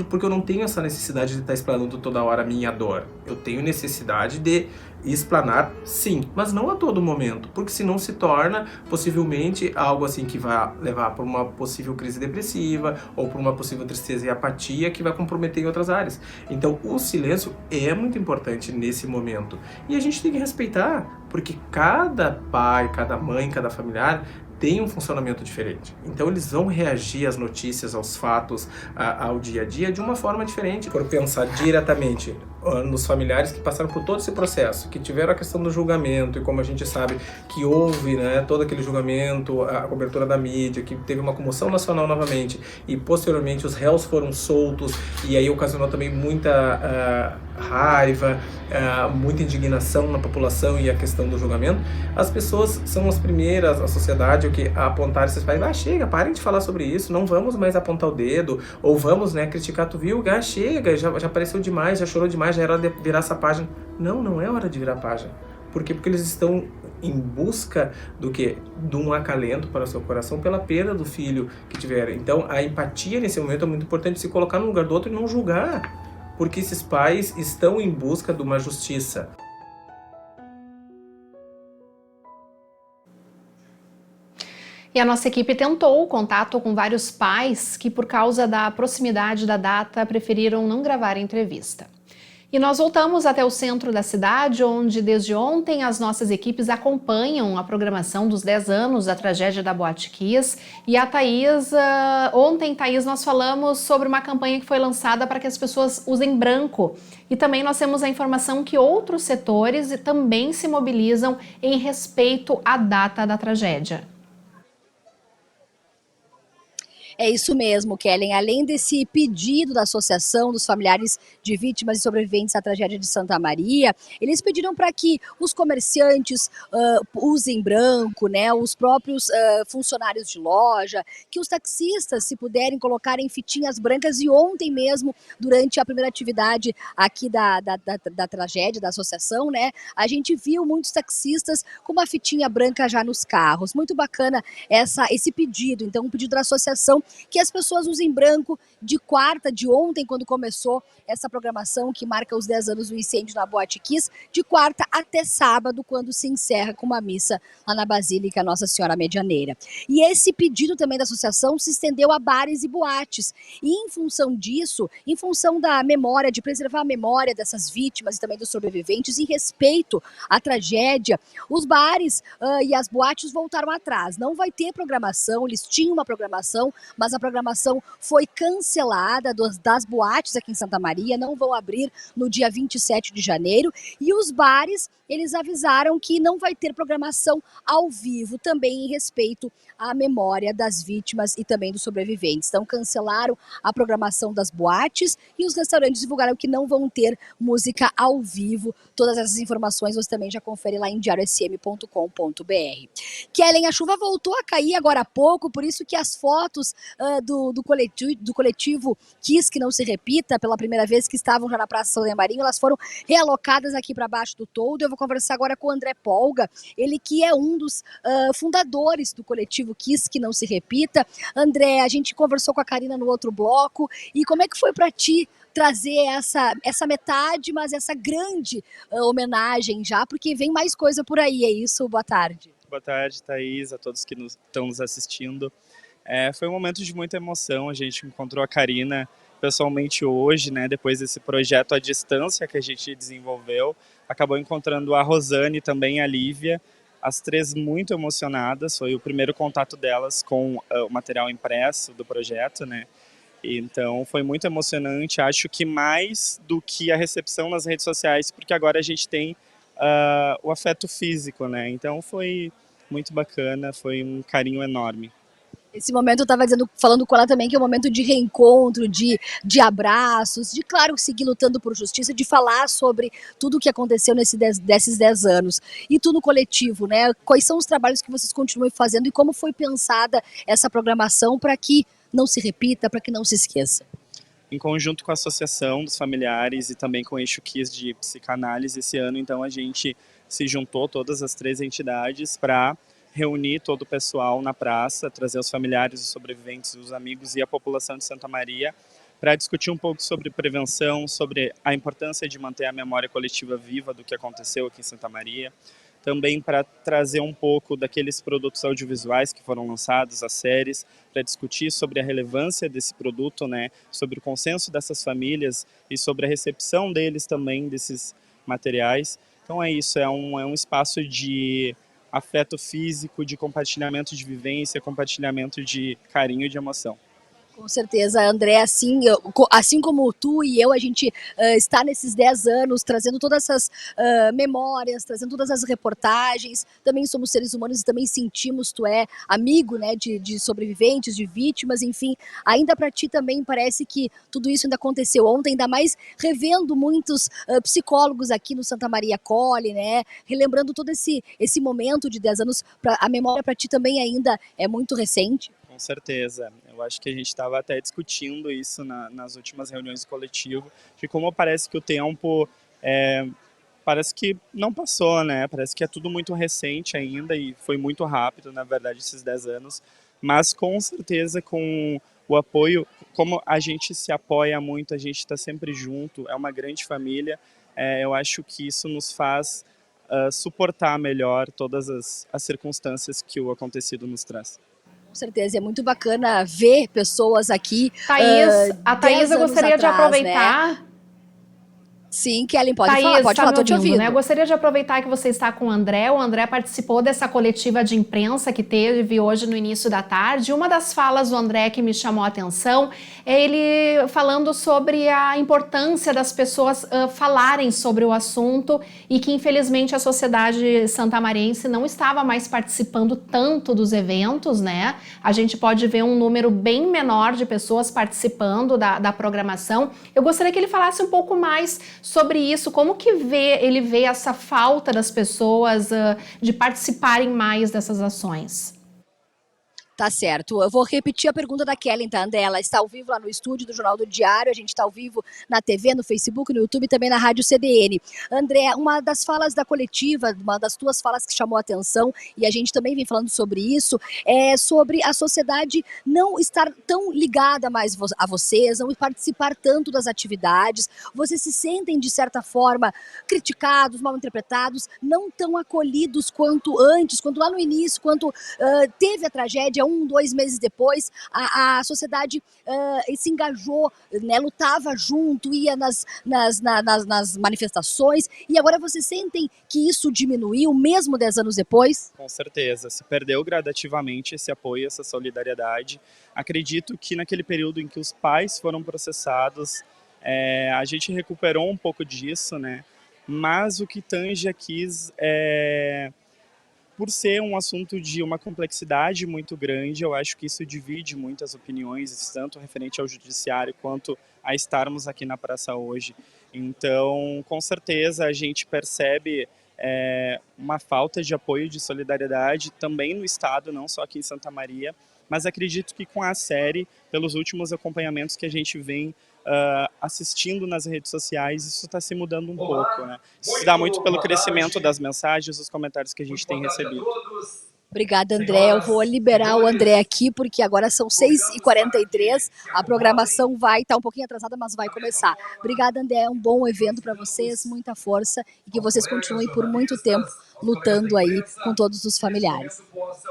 porque eu não tenho essa necessidade de estar explanando toda hora a minha dor. Eu tenho necessidade de explanar, sim, mas não a todo momento, porque senão se torna possivelmente algo assim que vai levar para uma possível crise depressiva ou para uma possível tristeza e apatia que vai comprometer em outras áreas. Então o silêncio é muito importante nesse momento e a gente tem que respeitar, porque cada pai, cada mãe, cada familiar tem um funcionamento diferente. Então eles vão reagir às notícias, aos fatos, ao dia a dia de uma forma diferente. Por pensar diretamente nos familiares que passaram por todo esse processo, que tiveram a questão do julgamento, e como a gente sabe que houve, né, todo aquele julgamento, a cobertura da mídia, que teve uma comoção nacional novamente, e posteriormente os réus foram soltos, e aí ocasionou também muita raiva, muita indignação na população e a questão do julgamento. As pessoas são as primeiras, a sociedade, a apontar esses pais, chega, parem de falar sobre isso, não vamos mais apontar o dedo, ou vamos, né, criticar, tu viu, chega, já apareceu demais, já chorou demais, já era hora de virar essa página. Não é hora de virar a página. Por quê? Porque eles estão em busca do quê? De um acalento para o seu coração pela perda do filho que tiveram. Então, a empatia nesse momento é muito importante, se colocar no lugar do outro e não julgar, porque esses pais estão em busca de uma justiça. E a nossa equipe tentou o contato com vários pais que, por causa da proximidade da data, preferiram não gravar a entrevista. E nós voltamos até o centro da cidade, onde desde ontem as nossas equipes acompanham a programação dos 10 anos da tragédia da Boate Kiss. E a Thaís, ontem, nós falamos sobre uma campanha que foi lançada para que as pessoas usem branco. E também nós temos a informação que outros setores também se mobilizam em respeito à data da tragédia. É isso mesmo, Kellen. Além desse pedido da Associação dos Familiares de Vítimas e Sobreviventes à Tragédia de Santa Maria, eles pediram para que os comerciantes usem branco, né? Os próprios funcionários de loja, que os taxistas, se puderem, colocarem fitinhas brancas. E ontem mesmo, durante a primeira atividade aqui da tragédia, da associação, né? A gente viu muitos taxistas com uma fitinha branca já nos carros. Muito bacana esse pedido. Então, um pedido da associação que as pessoas usem branco de ontem, quando começou essa programação que marca os 10 anos do incêndio na Boate Kiss, de quarta até sábado, quando se encerra com uma missa lá na Basílica Nossa Senhora Medianeira. E esse pedido também da associação se estendeu a bares e boates. E em função disso, em função da memória, de preservar a memória dessas vítimas e também dos sobreviventes, em respeito à tragédia, os bares e as boates voltaram atrás. Não vai ter programação, eles tinham uma programação, mas a programação foi cancelada das boates aqui em Santa Maria, não vão abrir no dia 27 de janeiro. E os bares, eles avisaram que não vai ter programação ao vivo, também em respeito à memória das vítimas e também dos sobreviventes. Então cancelaram a programação das boates e os restaurantes divulgaram que não vão ter música ao vivo. Todas essas informações você também já confere lá em diariosm.com.br. Kellen, a chuva voltou a cair agora há pouco, por isso que as fotos do coletivo Kiss Que Não Se Repita, pela primeira vez, que estavam já na Praça São Marinho, elas foram realocadas aqui para baixo do toldo. Eu vou conversar agora com o André Polga, ele que é um dos fundadores do coletivo Kiss Que Não Se Repita. André, a gente conversou com a Karina no outro bloco, e como é que foi para ti trazer essa metade, mas essa grande homenagem já, porque vem mais coisa por aí, é isso? Boa tarde. Boa tarde, Thaís, a todos que estão nos assistindo. Foi um momento de muita emoção, a gente encontrou a Karina pessoalmente hoje, né, depois desse projeto à distância que a gente desenvolveu, acabou encontrando a Rosane e também a Lívia, as três muito emocionadas, foi o primeiro contato delas com o material impresso do projeto, né, então foi muito emocionante, acho que mais do que a recepção nas redes sociais, porque agora a gente tem o afeto físico, né, então foi muito bacana, foi um carinho enorme. Esse momento eu estava falando com ela também, que é um momento de reencontro, de abraços, de, claro, seguir lutando por justiça, de falar sobre tudo o que aconteceu desses 10 anos. E tudo coletivo, né? Quais são os trabalhos que vocês continuam fazendo e como foi pensada essa programação para que não se repita, para que não se esqueça? Em conjunto com a Associação dos Familiares e também com o Eixo Kiss de Psicanálise esse ano, então a gente se juntou, todas as três entidades, para reunir todo o pessoal na praça, trazer os familiares, os sobreviventes, os amigos e a população de Santa Maria para discutir um pouco sobre prevenção, sobre a importância de manter a memória coletiva viva do que aconteceu aqui em Santa Maria. Também para trazer um pouco daqueles produtos audiovisuais que foram lançados, as séries, para discutir sobre a relevância desse produto, né, sobre o consenso dessas famílias e sobre a recepção deles também, desses materiais. Então é isso, é um espaço de afeto físico, de compartilhamento de vivência, compartilhamento de carinho e de emoção. Com certeza, André, assim como tu e eu, a gente está nesses 10 anos trazendo todas essas memórias, trazendo todas as reportagens, também somos seres humanos e também sentimos, tu é amigo, né, de sobreviventes, de vítimas, enfim, ainda para ti também parece que tudo isso ainda aconteceu ontem, ainda mais revendo muitos psicólogos aqui no Santa Maria Acolhe, né, relembrando todo esse momento de 10 anos, a memória para ti também ainda é muito recente. Com certeza. Eu acho que a gente estava até discutindo isso nas últimas reuniões do coletivo, de como parece que o tempo parece que não passou, né? Parece que é tudo muito recente ainda e foi muito rápido, na verdade, esses 10 anos. Mas com certeza com o apoio, como a gente se apoia muito, a gente está sempre junto, é uma grande família, eu acho que isso nos faz suportar melhor todas as circunstâncias que o acontecido nos traz. Com certeza, é muito bacana ver pessoas aqui. A Thaís, eu gostaria de aproveitar. Né? Sim, Kellen, pode Thaís, falar, tô te ouvindo. Né? Eu gostaria de aproveitar que você está com o André. O André participou dessa coletiva de imprensa que teve hoje no início da tarde. Uma das falas do André que me chamou a atenção é ele falando sobre a importância das pessoas falarem sobre o assunto e que, infelizmente, a sociedade santamariense não estava mais participando tanto dos eventos, né? A gente pode ver um número bem menor de pessoas participando da programação. Eu gostaria que ele falasse um pouco mais sobre isso, como que ele vê essa falta das pessoas de participarem mais dessas ações. Tá certo. Eu vou repetir a pergunta da Kellen, tá, André? Ela está ao vivo lá no estúdio do Jornal do Diário, a gente está ao vivo na TV, no Facebook, no YouTube e também na Rádio CDN. André, uma das falas da coletiva, uma das tuas falas que chamou a atenção, e a gente também vem falando sobre isso, é sobre a sociedade não estar tão ligada mais a vocês, não participar tanto das atividades. Vocês se sentem, de certa forma, criticados, mal interpretados, não tão acolhidos quanto antes, quanto lá no início, quanto teve a tragédia, 2 meses depois, a sociedade se engajou, né, lutava junto, ia nas manifestações, e agora vocês sentem que isso diminuiu, mesmo 10 anos depois? Com certeza, se perdeu gradativamente esse apoio, essa solidariedade. Acredito que naquele período em que os pais foram processados, a gente recuperou um pouco disso, né? Mas o que tange aqui por ser um assunto de uma complexidade muito grande, eu acho que isso divide muitas opiniões, tanto referente ao judiciário quanto a estarmos aqui na praça hoje. Então, com certeza, a gente percebe uma falta de apoio, de solidariedade também no Estado, não só aqui em Santa Maria, mas acredito que com a série, pelos últimos acompanhamentos que a gente vem assistindo nas redes sociais, isso está se mudando um pouco, né? Isso se dá muito pelo crescimento das mensagens, dos comentários que a gente tem recebido. Obrigada, André. Eu vou liberar o André aqui, porque agora são 6h43, a programação vai estar um pouquinho atrasada, mas vai começar. Obrigada, André, é um bom evento para vocês, muita força, e que vocês continuem por muito tempo lutando aí com todos os familiares.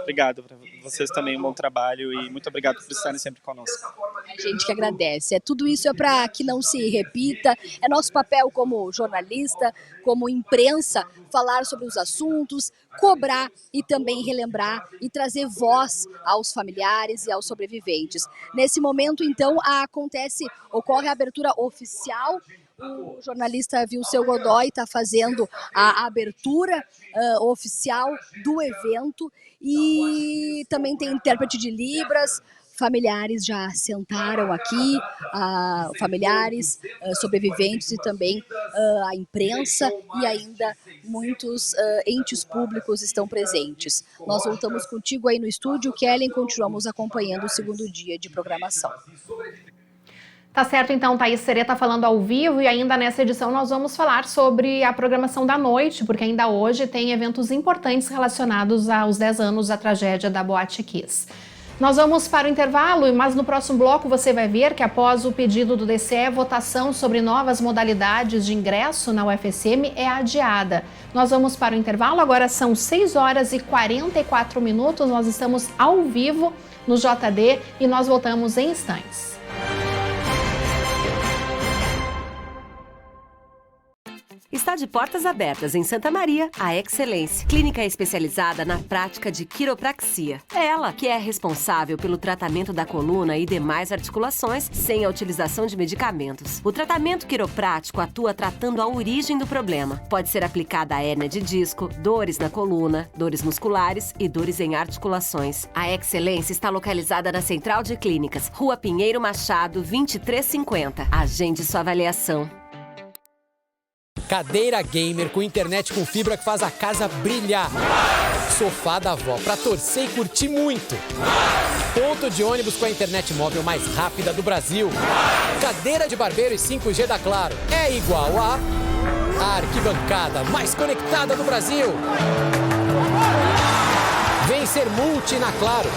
Obrigado para vocês também, um bom trabalho e muito obrigado por estarem sempre conosco. A gente que agradece. Tudo isso é para que não se repita. É nosso papel como jornalista, como imprensa, falar sobre os assuntos, cobrar e também relembrar e trazer voz aos familiares e aos sobreviventes. Nesse momento, então, ocorre a abertura oficial. O jornalista Vilceu Godoy está fazendo a abertura oficial do evento e também tem intérprete de Libras. Familiares já sentaram aqui, familiares, sobreviventes e também a imprensa e ainda muitos entes públicos estão presentes. Nós voltamos contigo aí no estúdio, Kellen, continuamos acompanhando o segundo dia de programação. Tá certo, então, Thaís Sereta falando ao vivo, e ainda nessa edição nós vamos falar sobre a programação da noite, porque ainda hoje tem eventos importantes relacionados aos 10 anos da tragédia da Boate Kiss. Nós vamos para o intervalo, mas no próximo bloco você vai ver que após o pedido do DCE, votação sobre novas modalidades de ingresso na UFSM é adiada. Nós vamos para o intervalo, agora são 6 horas e 44 minutos, nós estamos ao vivo no JD e nós voltamos em instantes. Está de portas abertas em Santa Maria, a Excelência, clínica especializada na prática de quiropraxia. É ela que é responsável pelo tratamento da coluna e demais articulações sem a utilização de medicamentos. O tratamento quiroprático atua tratando a origem do problema. Pode ser aplicada a hérnia de disco, dores na coluna, dores musculares e dores em articulações. A Excelência está localizada na Central de Clínicas, Rua Pinheiro Machado, 2350. Agende sua avaliação. Cadeira gamer com internet com fibra que faz a casa brilhar. Sofá da avó pra torcer e curtir muito. Ponto de ônibus com a internet móvel mais rápida do Brasil. Cadeira de barbeiro e 5G da Claro é igual a arquibancada mais conectada do Brasil. Vem ser multi na Claro.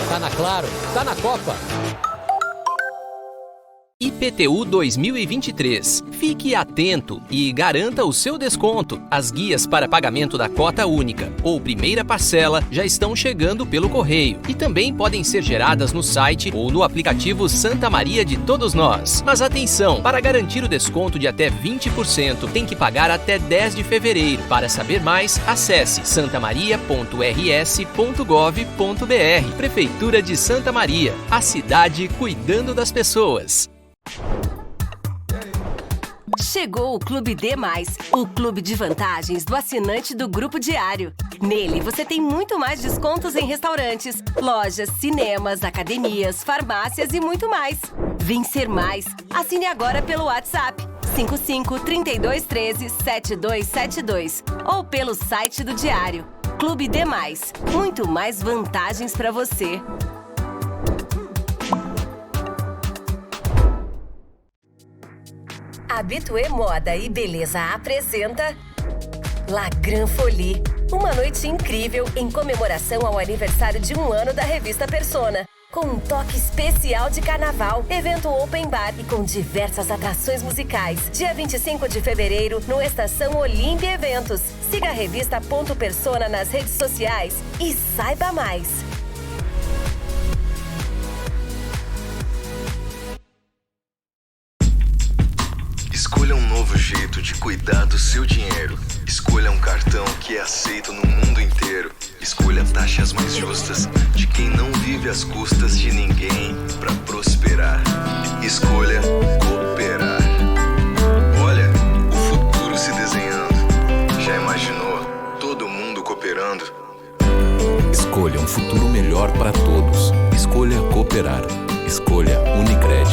Tá na Claro, tá na Copa. IPTU 2023. Fique atento e garanta o seu desconto. As guias para pagamento da cota única ou primeira parcela já estão chegando pelo correio e também podem ser geradas no site ou no aplicativo Santa Maria de Todos Nós. Mas atenção, para garantir o desconto de até 20%, tem que pagar até 10 de fevereiro. Para saber mais, acesse santamaria.rs.gov.br. Prefeitura de Santa Maria, a cidade cuidando das pessoas. Chegou o Clube D+, o clube de vantagens do assinante do Grupo Diário. Nele, você tem muito mais descontos em restaurantes, lojas, cinemas, academias, farmácias e muito mais. Vem ser mais. Assine agora pelo WhatsApp 55-3213-7272 ou pelo site do Diário. Clube D+, muito mais vantagens para você. Habitué Moda e Beleza apresenta La Grande Folie, uma noite incrível em comemoração ao aniversário de 1 ano da revista Persona. Com um toque especial de carnaval, evento open bar e com diversas atrações musicais. Dia 25 de fevereiro, no Estação Olímpia Eventos. Siga a revista Persona nas redes sociais e saiba mais. Escolha um novo jeito de cuidar do seu dinheiro. Escolha um cartão que é aceito no mundo inteiro. Escolha taxas mais justas de quem não vive às custas de ninguém para prosperar. Escolha cooperar. Olha, o futuro se desenhando. Já imaginou todo mundo cooperando? Escolha um futuro melhor para todos. Escolha cooperar. Escolha Unicred.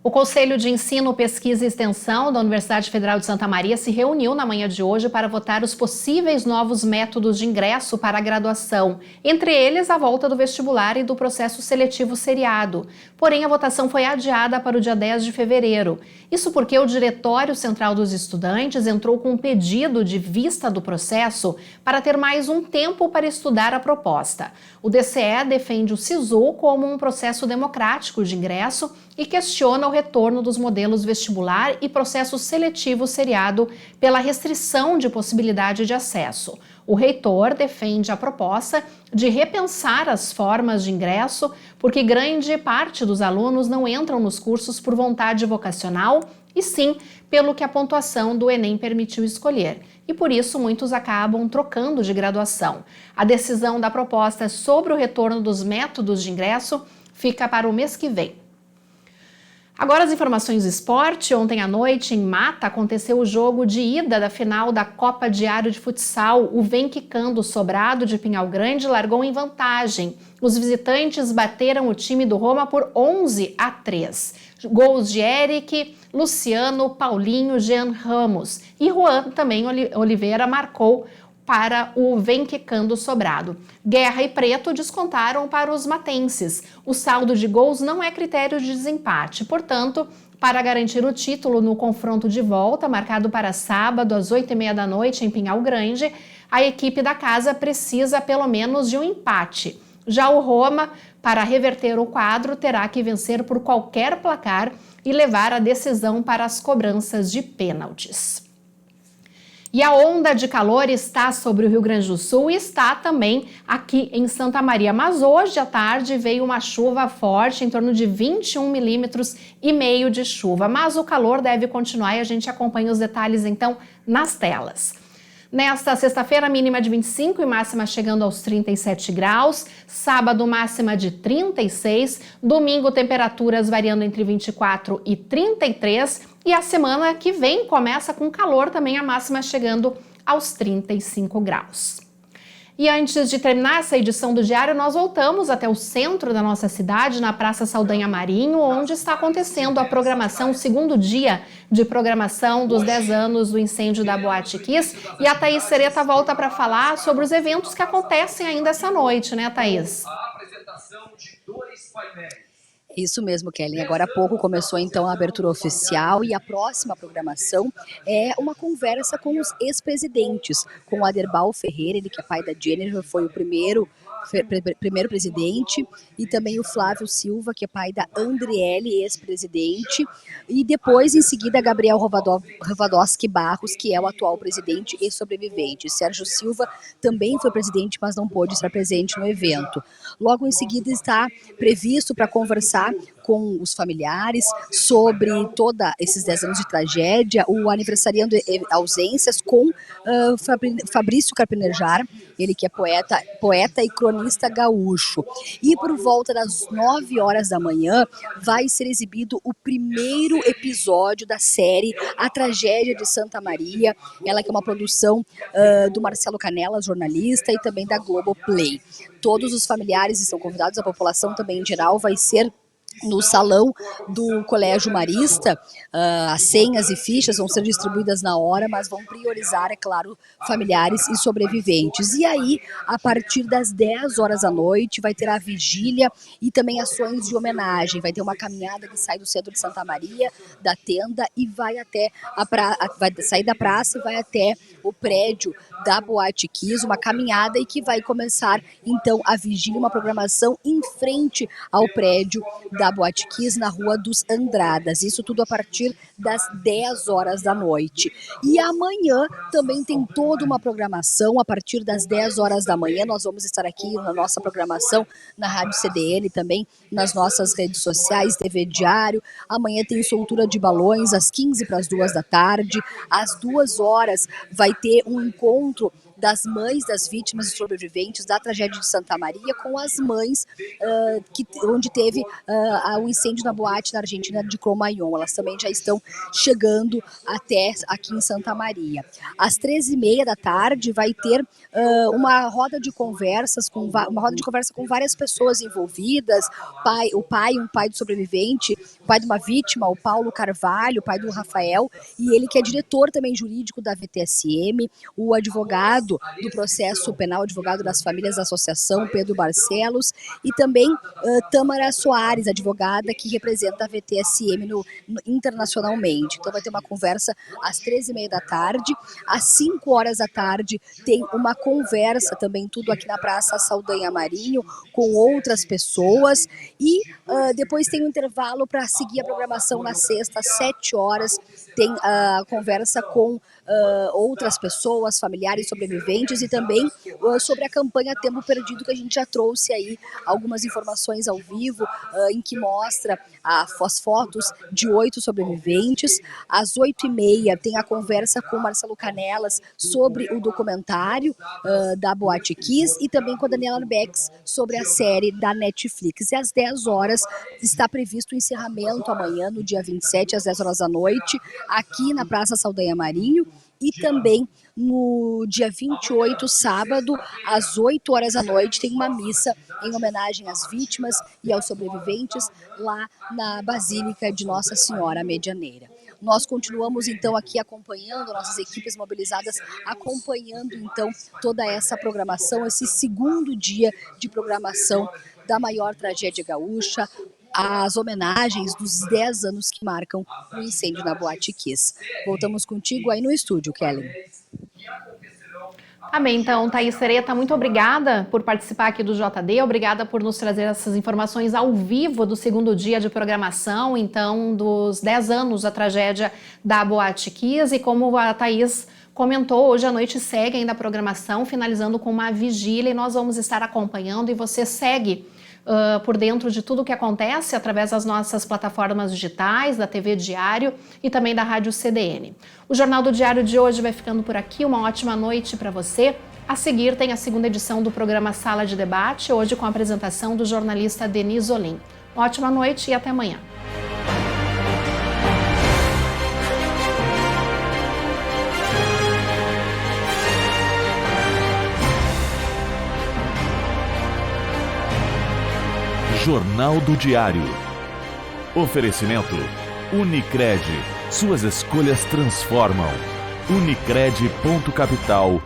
O Conselho de Ensino, Pesquisa e Extensão da Universidade Federal de Santa Maria se reuniu na manhã de hoje para votar os possíveis novos métodos de ingresso para a graduação, entre eles a volta do vestibular e do processo seletivo seriado. Porém, a votação foi adiada para o dia 10 de fevereiro. Isso porque o Diretório Central dos Estudantes entrou com um pedido de vista do processo para ter mais um tempo para estudar a proposta. O DCE defende o SISU como um processo democrático de ingresso e questiona o retorno dos modelos vestibular e processo seletivo seriado pela restrição de possibilidade de acesso. O reitor defende a proposta de repensar as formas de ingresso, porque grande parte dos alunos não entram nos cursos por vontade vocacional, e sim pelo que a pontuação do Enem permitiu escolher. E por isso muitos acabam trocando de graduação. A decisão da proposta sobre o retorno dos métodos de ingresso fica para o mês que vem. Agora as informações do esporte. Ontem à noite, em Mata, aconteceu o jogo de ida da final da Copa Diário de Futsal. O Vem Quicando Sobrado de Pinhal Grande largou em vantagem. Os visitantes bateram o time do Roma por 11-3. Gols de Eric, Luciano, Paulinho, Jean Ramos. E Juan também Oliveira marcou para o Vem Quicando Sobrado. Guerra e Preto descontaram para os matenses. O saldo de gols não é critério de desempate, portanto, para garantir o título no confronto de volta, marcado para sábado às 8h30 da noite em Pinhal Grande, a equipe da casa precisa pelo menos de um empate. Já o Roma, para reverter o quadro, terá que vencer por qualquer placar e levar a decisão para as cobranças de pênaltis. E a onda de calor está sobre o Rio Grande do Sul e está também aqui em Santa Maria. Mas hoje à tarde veio uma chuva forte, em torno de 21,5 milímetros de chuva. Mas o calor deve continuar e a gente acompanha os detalhes então nas telas. Nesta sexta-feira, mínima de 25 e máxima chegando aos 37 graus. Sábado, máxima de 36. Domingo, temperaturas variando entre 24 e 33. E a semana que vem começa com calor também, a máxima chegando aos 35 graus. E antes de terminar essa edição do Diário, nós voltamos até o centro da nossa cidade, na Praça Saldanha Marinho, onde está acontecendo a programação, o segundo dia de programação dos 10 anos do incêndio da Boate Kiss. E a Thaís Sereta volta para falar sobre os eventos que acontecem ainda essa noite, né, Thaís? A apresentação de 2 painéis. Isso mesmo, Kelly. Agora há pouco começou então a abertura oficial e a próxima programação é uma conversa com os ex-presidentes, com o Aderbal Ferreira, ele que é pai da Jennifer, foi o primeiro presidente, e também o Flávio Silva, que é pai da Andriele, ex-presidente, e depois, em seguida, Gabriel Rovadowski Barros, que é o atual presidente e sobrevivente. Sérgio Silva também foi presidente, mas não pôde estar presente no evento. Logo em seguida está previsto para conversar com os familiares sobre todos esses 10 anos de tragédia, o aniversariando ausências com Fabrício Carpinejar, ele que é poeta e cronista gaúcho. E por volta das 9 horas da manhã vai ser exibido o primeiro episódio da série A Tragédia de Santa Maria, ela que é uma produção do Marcelo Canella, jornalista, e também da Globoplay. Todos os familiares estão convidados, a população também em geral vai ser no salão do Colégio Marista. As senhas e fichas vão ser distribuídas na hora, mas vão priorizar, é claro, familiares e sobreviventes. E aí, a partir das 10 horas da noite, vai ter a vigília e também ações de homenagem. Vai ter uma caminhada que sai do centro de Santa Maria, da tenda, e vai até vai sair da praça e vai até o prédio da Boate Kiss, uma caminhada, e que vai começar então a vigília, uma programação em frente ao prédio da Boate Kiss, na Rua dos Andradas. Isso tudo a partir das 10 horas da noite. E amanhã também tem toda uma programação, a partir das 10 horas da manhã. Nós vamos estar aqui na nossa programação, na Rádio CDN, também nas nossas redes sociais, TV Diário. Amanhã tem soltura de balões às 15 para as 2 da tarde. Às 2 horas vai ter um encontro das mães das vítimas e sobreviventes da tragédia de Santa Maria com as mães onde teve o incêndio na boate na Argentina de Cromagnon. Elas também já estão chegando até aqui em Santa Maria. Às 13h30 da tarde vai ter uma roda de conversas com várias pessoas envolvidas, um pai do sobrevivente, o pai de uma vítima, o Paulo Carvalho, o pai do Rafael, e ele que é diretor também jurídico da VTSM, o advogado do processo penal, advogado das famílias da associação, Pedro Barcelos, e também Tâmara Soares, advogada que representa a VTSM internacionalmente. Então vai ter uma conversa às 13h30 da tarde. Às 5 horas da tarde tem uma conversa também, tudo aqui na Praça Saldanha Marinho, com outras pessoas, e depois tem um intervalo para seguir a programação na sexta, às 7 horas, tem a conversa com outras pessoas, familiares, sobreviventes, e também sobre a campanha Tempo Perdido, que a gente já trouxe aí algumas informações ao vivo, em que mostra as fotos de 8 sobreviventes. Às 8h30 tem a conversa com Marcelo Canelas sobre o documentário da Boate Kiss, e também com a Daniela Bex sobre a série da Netflix. E às 10 horas está previsto o encerramento amanhã, no dia 27, às 10 horas da noite, aqui na Praça Saldanha Marinho, e também no dia 28, sábado, às 8 horas da noite, tem uma missa em homenagem às vítimas e aos sobreviventes lá na Basílica de Nossa Senhora Medianeira. Nós continuamos então aqui acompanhando, nossas equipes mobilizadas acompanhando então toda essa programação, esse segundo dia de programação da maior tragédia gaúcha, as homenagens dos 10 anos que marcam o incêndio na Boate Kiss. Voltamos contigo aí no estúdio, Kelly. Amém. Então, Thaís Sereta, muito obrigada por participar aqui do JD, obrigada por nos trazer essas informações ao vivo do segundo dia de programação, então, dos 10 anos da tragédia da Boate Kiss. E como a Thaís comentou, hoje à noite segue ainda a programação, finalizando com uma vigília, e nós vamos estar acompanhando, e você segue por dentro de tudo o que acontece através das nossas plataformas digitais, da TV Diário e também da Rádio CDN. O Jornal do Diário de hoje vai ficando por aqui, uma ótima noite para você. A seguir tem a segunda edição do programa Sala de Debate, hoje com a apresentação do jornalista Denis Olim. Uma ótima noite e até amanhã. Jornal do Diário. Oferecimento Unicred. Suas escolhas transformam. Unicred.capital